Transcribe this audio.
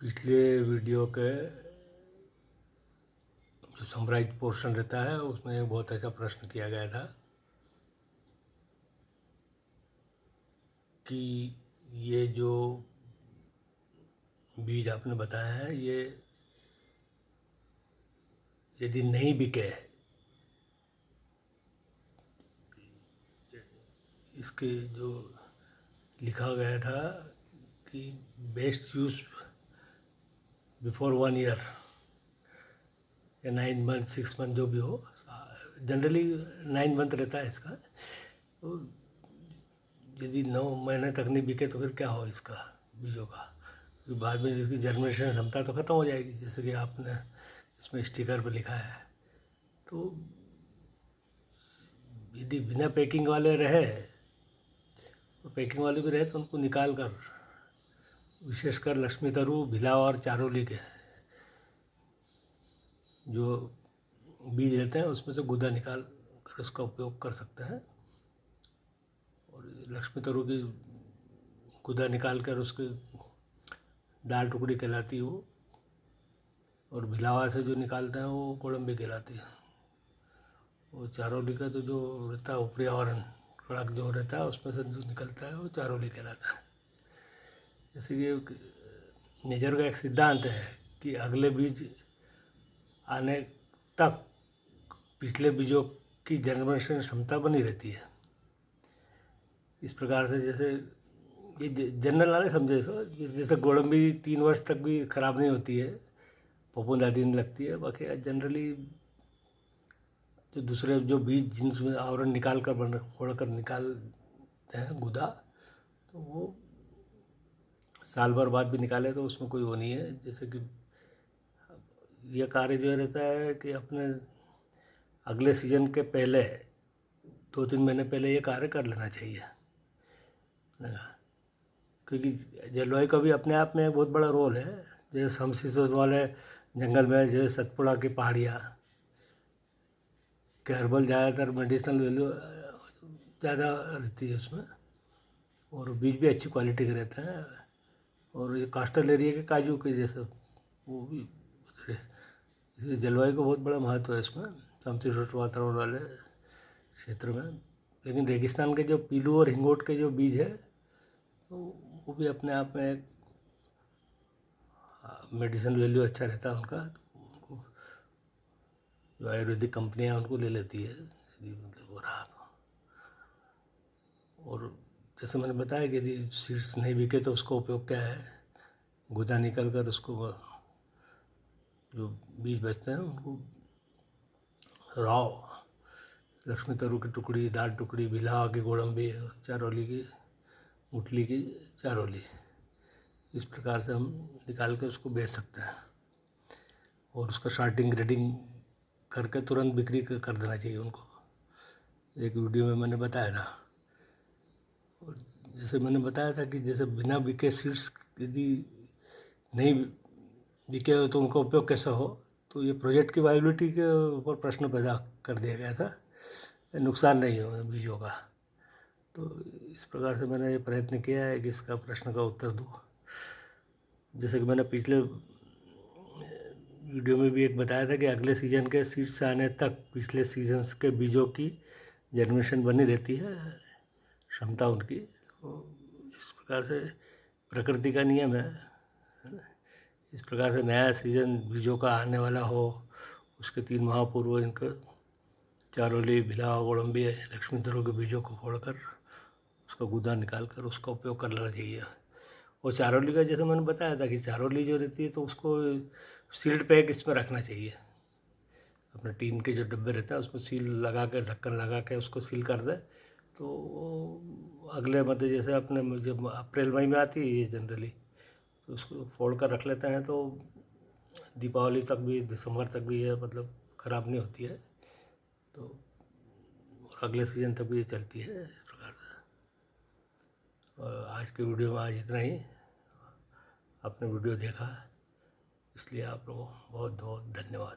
पिछले वीडियो के जो समराइज पोर्शन रहता है उसमें एक बहुत अच्छा प्रश्न किया गया था कि ये जो बीज आपने बताया है ये यदि नहीं बिके, इसके जो लिखा गया था कि बेस्ट यूज बिफोर 1 ईयर या 9 मंथ 6 मंथ जो भी हो, जनरली 9 मंथ रहता है इसका। तो यदि 9 महीने तक नहीं बिके तो फिर क्या हो इसका बीजों का, क्योंकि बाद में इसकी जर्मिनेशन क्षमता तो ख़त्म हो जाएगी, जैसे कि आपने इसमें स्टिकर पर लिखा है। तो यदि बिना पैकिंग वाले रहे तो पैकिंग वाले भी रहे तो उनको निकाल कर, विशेषकर लक्ष्मी तरु, भिला और चारोली के जो बीज रहते हैं उसमें से गुदा निकाल कर उसका उपयोग कर सकते हैं। और लक्ष्मी तरु की गुदा निकाल कर उसकी दाल टुकड़ी कहलाती है वो, और भिलावा से जो निकालते हैं वो कोळंबी कहलाती है। वो चारोली का तो जो रहता है ऊपरी आवरण कड़क जो रहता है उसमें से जो निकलता है वो चारोली कहलाता है। जैसे कि नेचर का एक सिद्धांत है कि अगले बीज आने तक पिछले बीजों की जर्मिनेशन क्षमता बनी रहती है। इस प्रकार से जैसे ये जनरल नॉलेज समझे इसको, जैसे गोडम्बी 3 वर्ष तक भी ख़राब नहीं होती है, फफूंदादी नहीं लगती है। बाकी जनरली जो दूसरे जो बीज जिनमें आवरण निकाल कर फोड़ कर निकालते हैं गुदा, तो वो साल भर बाद भी निकाले तो उसमें कोई वो नहीं है। जैसे कि ये कार्य जो रहता है कि अपने अगले सीजन के पहले 2-3 महीने पहले ये कार्य कर लेना चाहिए, क्योंकि जलवायु का भी अपने आप में एक बहुत बड़ा रोल है। जैसे समशीतोष्ण वाले जंगल में जैसे सतपुड़ा की पहाड़ियाँ के हर्बल ज़्यादातर मेडिसिनल वैल्यू ज़्यादा रहती है उसमें, और बीज भी अच्छी क्वालिटी के रहते हैं। और ये कास्टल एरिया के काजू के जैसे वो भी, इसलिए जलवायु का बहुत बड़ा महत्व है इसमें, समशीतोष्ण वातावरण वाले क्षेत्र में। लेकिन रेगिस्तान के जो पीलू और हिंगोट के जो बीज है तो वो भी अपने आप में एक मेडिसिन वैल्यू अच्छा रहता है उनका। तो उनको जो आयुर्वेदिक कंपनियां उनको ले लेती है यदि मतलब वो रहा तो। और जैसे मैंने बताया कि यदि सीड्स नहीं बिके तो उसका उपयोग क्या है, गुदा निकल कर उसको जो बीज बचते हैं उनको राव लक्ष्मी तरु की टुकड़ी, दाल टुकड़ी, भिलावा की गोडम्बी, चारोली की, गुठली की चारोली, इस प्रकार से हम निकाल के उसको बेच सकते हैं। और उसका शार्टिंग ग्रेडिंग करके तुरंत बिक्री कर देना चाहिए उनको, एक वीडियो में मैंने बताया था। और जैसे मैंने बताया था कि जैसे बिना बिके सीड्स यदि नहीं बिके हो तो उनका उपयोग कैसा हो, तो ये प्रोजेक्ट की वायबिलिटी के ऊपर प्रश्न पैदा कर दिया गया था, नुकसान नहीं हो बीजों का। तो इस प्रकार से मैंने ये प्रयत्न किया है कि इसका प्रश्न का उत्तर दूँ। जैसे कि मैंने पिछले वीडियो में भी एक बताया था कि अगले सीजन के सीड्स आने तक पिछले सीजन्स के बीजों की जर्मिनेशन बनी रहती है, क्षमता उनकी। तो इस प्रकार से प्रकृति का नियम है। इस प्रकार से नया सीजन बीजों का आने वाला हो, उसके 3 माह पूर्व इनका चारोली, भिलावा, गोडम्बी, लक्ष्मी तरु के बीजों को फोड़कर उसका गुदा निकाल कर उसका उपयोग कर लेना चाहिए। और चारोली का जैसे मैंने बताया था कि चारोली जो रहती है तो उसको सील्ड पैक इसमें रखना चाहिए, अपने टीन के जो डब्बे रहते हैं उसमें सील लगा के, ढक्कन लगा के उसको सील कर दे तो वो अगले मतलब जैसे अपने जब अप्रैल मई में आती है ये जनरली, तो उसको फोड़ कर रख लेते हैं तो दीपावली तक भी, दिसंबर तक भी ये मतलब ख़राब नहीं होती है। तो और अगले सीजन तक भी ये चलती है इस प्रकार से। और आज के वीडियो में आज इतना ही। आपने वीडियो देखा इसलिए आप लोगों को बहुत बहुत धन्यवाद।